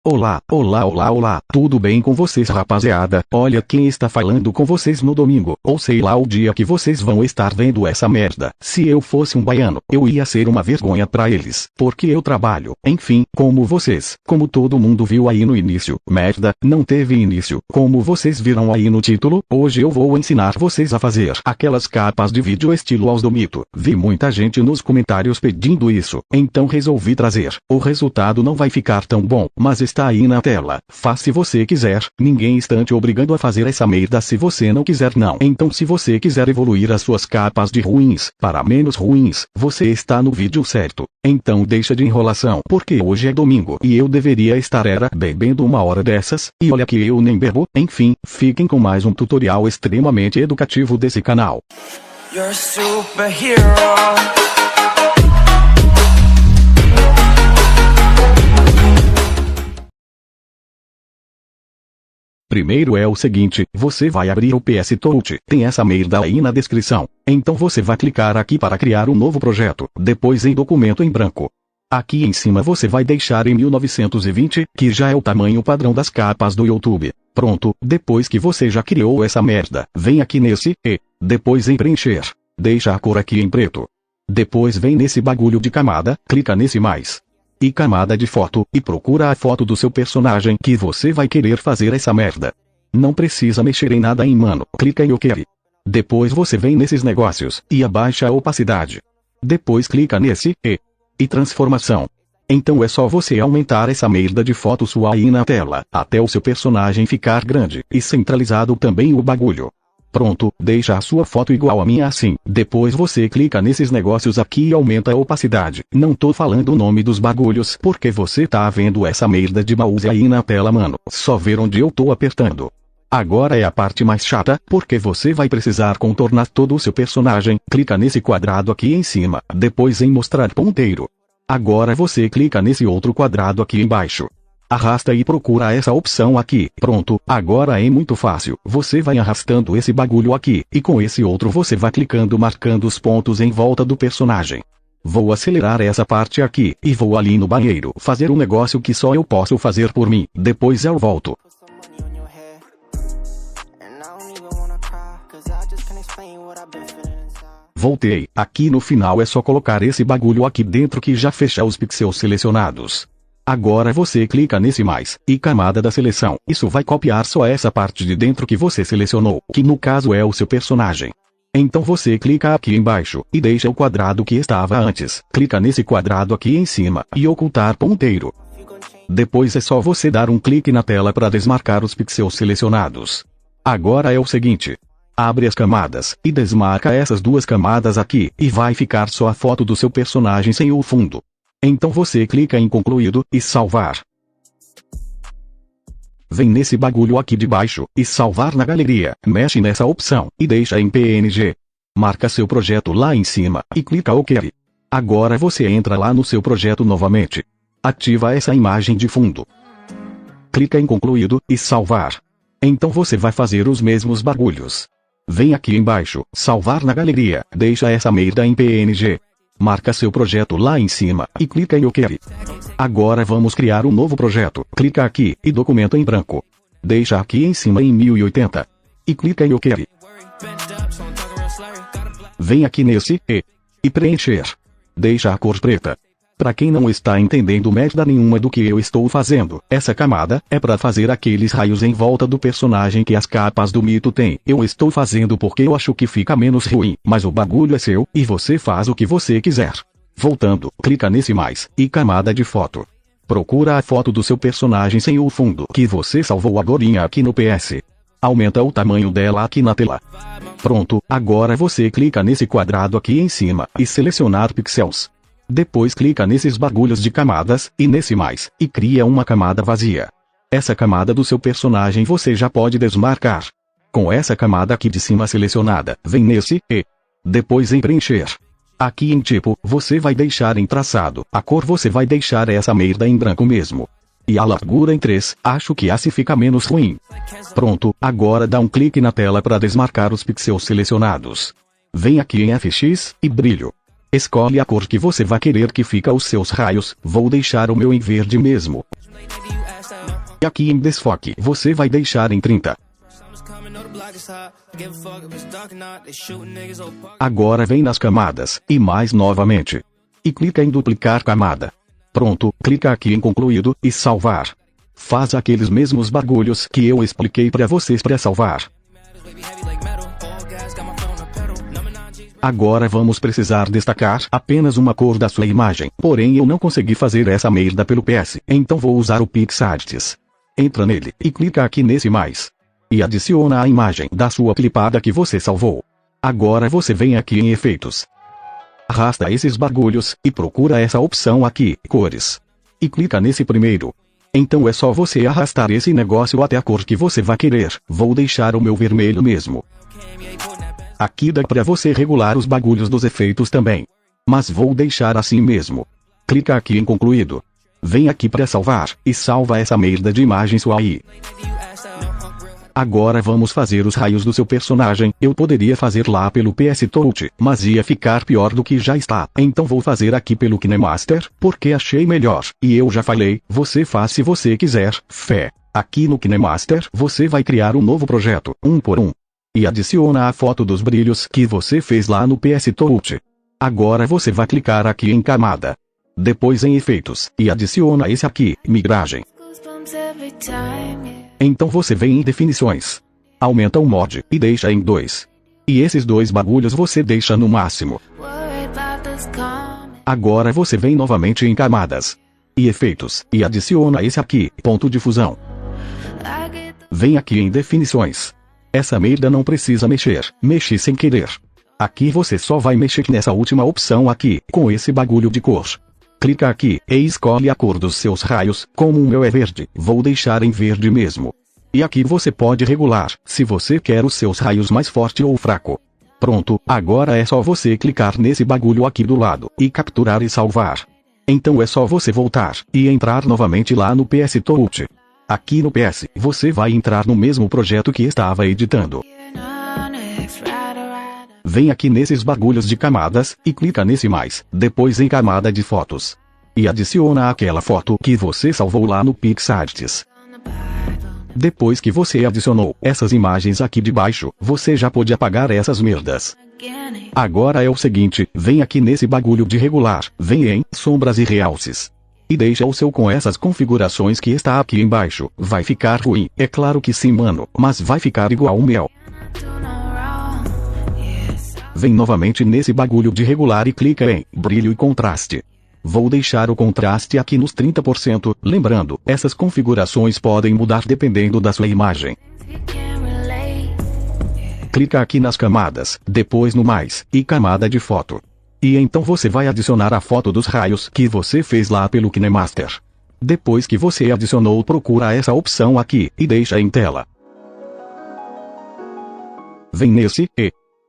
Olá, olá, olá, olá, tudo bem com vocês, rapaziada? Olha quem está falando com vocês no domingo, ou sei lá o dia que vocês vão estar vendo essa merda. Se eu fosse um baiano, eu ia ser uma vergonha pra eles, porque eu trabalho, enfim, como vocês, como todo mundo viu aí no início. Merda, não teve início, como vocês viram aí no título. Hoje eu vou ensinar vocês a fazer aquelas capas de vídeo estilo Aos do Mito. Vi muita gente nos comentários pedindo isso, então resolvi trazer. O resultado não vai ficar tão bom, mas está aí na tela. Faz se você quiser, ninguém está te obrigando a fazer essa merda se você não quiser não. Então se você quiser evoluir as suas capas de ruins para menos ruins, você está no vídeo certo. Então deixa de enrolação, porque hoje é domingo e eu deveria estar bebendo uma hora dessas, e olha que eu nem bebo. Enfim, fiquem com mais um tutorial extremamente educativo desse canal. You're a superhero. Primeiro é o seguinte, você vai abrir o PS Touch, tem essa merda aí na descrição. Então você vai clicar aqui para criar um novo projeto, depois em documento em branco. Aqui em cima você vai deixar em 1920, que já é o tamanho padrão das capas do YouTube. Pronto, depois que você já criou essa merda, vem aqui nesse, e, depois em preencher. Deixa a cor aqui em preto. Depois vem nesse bagulho de camada, clica nesse mais. E camada de foto, e procura a foto do seu personagem que você vai querer fazer essa merda. Não precisa mexer em nada em mano, clica em OK. Depois você vem nesses negócios, e abaixa a opacidade. Depois clica nesse, e transformação. Então é só você aumentar essa merda de foto sua aí na tela, até o seu personagem ficar grande, e centralizado também o bagulho. Pronto, deixa a sua foto igual a minha assim. Depois você clica nesses negócios aqui e aumenta a opacidade. Não tô falando o nome dos bagulhos porque você tá vendo essa merda de mouse aí na tela, mano. Só ver onde eu tô apertando. Agora é a parte mais chata, porque você vai precisar contornar todo o seu personagem. Clica nesse quadrado aqui em cima, depois em mostrar ponteiro. Agora você clica nesse outro quadrado aqui embaixo. Arrasta e procura essa opção aqui. Pronto, agora é muito fácil. Você vai arrastando esse bagulho aqui, e com esse outro você vai clicando marcando os pontos em volta do personagem. Vou acelerar essa parte aqui, e vou ali no banheiro fazer um negócio que só eu posso fazer por mim. Depois eu volto. Voltei. Aqui no final é só colocar esse bagulho aqui dentro que já fecha os pixels selecionados. Agora você clica nesse mais, e camada da seleção. Isso vai copiar só essa parte de dentro que você selecionou, que no caso é o seu personagem. Então você clica aqui embaixo, e deixa o quadrado que estava antes. Clica nesse quadrado aqui em cima, e ocultar ponteiro. Depois é só você dar um clique na tela para desmarcar os pixels selecionados. Agora é o seguinte. Abre as camadas, e desmarca essas duas camadas aqui, e vai ficar só a foto do seu personagem sem o fundo. Então você clica em concluído, e salvar. Vem nesse bagulho aqui de baixo, e salvar na galeria, mexe nessa opção, e deixa em PNG. Marca seu projeto lá em cima, e clica OK. Agora você entra lá no seu projeto novamente. Ativa essa imagem de fundo. Clica em concluído, e salvar. Então você vai fazer os mesmos bagulhos. Vem aqui embaixo, salvar na galeria, deixa essa merda em PNG. Marca seu projeto lá em cima, e clica em OK. Agora vamos criar um novo projeto. Clica aqui, e documento em branco. Deixa aqui em cima em 1080. E clica em OK. Vem aqui nesse, e preencher. Deixa a cor preta. Pra quem não está entendendo merda nenhuma do que eu estou fazendo, essa camada é pra fazer aqueles raios em volta do personagem que as capas do mito têm. Eu estou fazendo porque eu acho que fica menos ruim, mas o bagulho é seu, e você faz o que você quiser. Voltando, clica nesse mais, e camada de foto. Procura a foto do seu personagem sem o fundo que você salvou agorinha aqui no PS. Aumenta o tamanho dela aqui na tela. Pronto, agora você clica nesse quadrado aqui em cima, e selecionar pixels. Depois clica nesses bagulhos de camadas, e nesse mais, e cria uma camada vazia. Essa camada do seu personagem você já pode desmarcar. Com essa camada aqui de cima selecionada, vem nesse, e depois em preencher. Aqui em tipo, você vai deixar em traçado, a cor você vai deixar essa merda em branco mesmo. E a largura em 3, acho que assim fica menos ruim. Pronto, agora dá um clique na tela para desmarcar os pixels selecionados. Vem aqui em FX, e brilho. Escolhe a cor que você vai querer que fica os seus raios, vou deixar o meu em verde mesmo. E aqui em desfoque você vai deixar em 30. Agora vem nas camadas, e mais novamente. E clica em duplicar camada. Pronto, clica aqui em concluído, e salvar. Faz aqueles mesmos bagulhos que eu expliquei para vocês para salvar. Agora vamos precisar destacar apenas uma cor da sua imagem, porém eu não consegui fazer essa merda pelo PS, então vou usar o PixArts. Entra nele, e clica aqui nesse mais. E adiciona a imagem da sua clipada que você salvou. Agora você vem aqui em efeitos. Arrasta esses bagulhos, e procura essa opção aqui, cores. E clica nesse primeiro. Então é só você arrastar esse negócio até a cor que você vai querer, vou deixar o meu vermelho mesmo. Aqui dá pra você regular os bagulhos dos efeitos também. Mas vou deixar assim mesmo. Clica aqui em concluído. Vem aqui pra salvar, e salva essa merda de imagem sua aí. Agora vamos fazer os raios do seu personagem, eu poderia fazer lá pelo PS Touch, mas ia ficar pior do que já está, então vou fazer aqui pelo KineMaster, porque achei melhor, e eu já falei, você faz se você quiser, fé. Aqui no KineMaster você vai criar um novo projeto, 1 por 1. E adiciona a foto dos brilhos que você fez lá no PS Touch. Agora você vai clicar aqui em camada. Depois em efeitos, e adiciona esse aqui, migragem. Então você vem em definições. Aumenta o mod, e deixa em 2. E esses dois bagulhos você deixa no máximo. Agora você vem novamente em camadas. E efeitos, e adiciona esse aqui, ponto de fusão. Vem aqui em definições. Essa merda não precisa mexer, mexe sem querer. Aqui você só vai mexer nessa última opção aqui, com esse bagulho de cor. Clica aqui, e escolhe a cor dos seus raios, como o meu é verde, vou deixar em verde mesmo. E aqui você pode regular, se você quer os seus raios mais forte ou fraco. Pronto, agora é só você clicar nesse bagulho aqui do lado, e capturar e salvar. Então é só você voltar, e entrar novamente lá no PS Touch. Aqui no PS, você vai entrar no mesmo projeto que estava editando. Vem aqui nesses bagulhos de camadas, e clica nesse mais, depois em camada de fotos. E adiciona aquela foto que você salvou lá no PixArts. Depois que você adicionou essas imagens aqui de baixo, você já pode apagar essas merdas. Agora é o seguinte, vem aqui nesse bagulho de regular, vem em sombras e realces. E deixa o seu com essas configurações que está aqui embaixo, vai ficar ruim, é claro que sim mano, mas vai ficar igual o meu. Vem novamente nesse bagulho de regular e clica em brilho e contraste. Vou deixar o contraste aqui nos 30%, lembrando, essas configurações podem mudar dependendo da sua imagem. Clica aqui nas camadas, depois no mais, e camada de foto. E então você vai adicionar a foto dos raios que você fez lá pelo KineMaster. Depois que você adicionou, procura essa opção aqui, e deixa em tela. Vem nesse,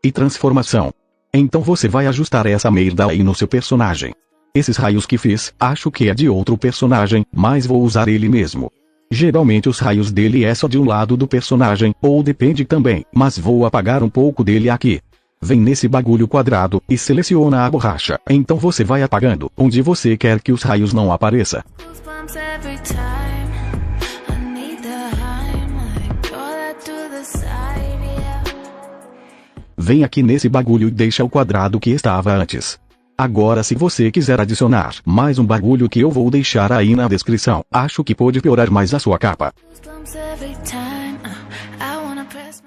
e transformação. Então você vai ajustar essa merda aí no seu personagem. Esses raios que fiz, acho que é de outro personagem, mas vou usar ele mesmo. Geralmente os raios dele é só de um lado do personagem, ou depende também, mas vou apagar um pouco dele aqui. Vem nesse bagulho quadrado, e seleciona a borracha, então você vai apagando, onde você quer que os raios não apareçam. Vem aqui nesse bagulho e deixa o quadrado que estava antes. Agora se você quiser adicionar mais um bagulho que eu vou deixar aí na descrição, acho que pode piorar mais a sua capa.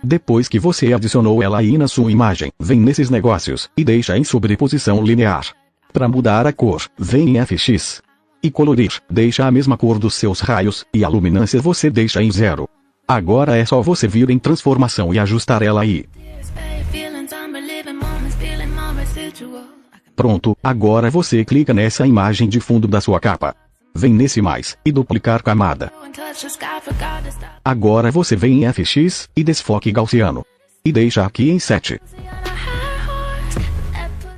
Depois que você adicionou ela aí na sua imagem, vem nesses negócios, e deixa em sobreposição linear. Para mudar a cor, vem em FX. E colorir, deixa a mesma cor dos seus raios, e a luminância você deixa em 0. Agora é só você vir em transformação e ajustar ela aí. Pronto, agora você clica nessa imagem de fundo da sua capa. Vem nesse mais, e duplicar camada. Agora você vem em FX, e desfoque gaussiano. E deixa aqui em 7.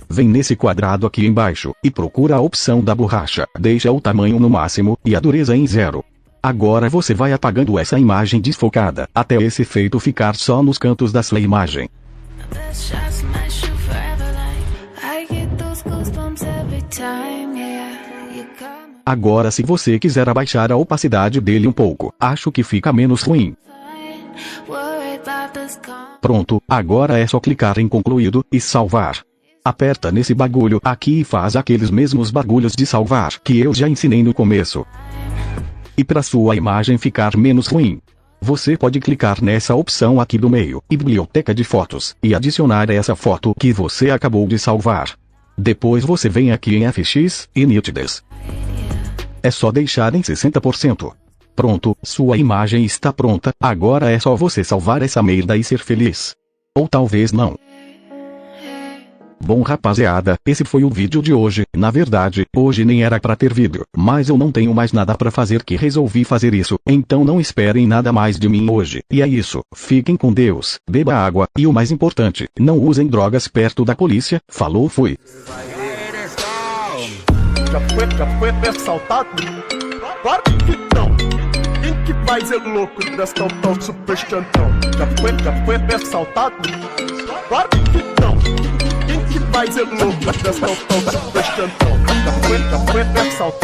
Vem nesse quadrado aqui embaixo, e procura a opção da borracha, deixa o tamanho no máximo, e a dureza em 0. Agora você vai apagando essa imagem desfocada, até esse efeito ficar só nos cantos da sua imagem. Agora se você quiser abaixar a opacidade dele um pouco, acho que fica menos ruim. Pronto, agora é só clicar em concluído e salvar. Aperta nesse bagulho aqui e faz aqueles mesmos bagulhos de salvar que eu já ensinei no começo. E para sua imagem ficar menos ruim, você pode clicar nessa opção aqui do meio, biblioteca de fotos, e adicionar essa foto que você acabou de salvar. Depois você vem aqui em FX e nitidez. É só deixar em 60%. Pronto, sua imagem está pronta, agora é só você salvar essa merda e ser feliz. Ou talvez não. Bom rapaziada, esse foi o vídeo de hoje. Na verdade, hoje nem era pra ter vídeo, mas eu não tenho mais nada pra fazer que resolvi fazer isso, então não esperem nada mais de mim hoje. E é isso, fiquem com Deus, beba água, e o mais importante, não usem drogas perto da polícia. Falou, fui. Já foi assaltado? Claro que não. Quem que vai ser louco desta tal super chantão? Já foi assaltado? Claro que não. Quem que vai ser louco desta tal super chantão? Já foi assaltado?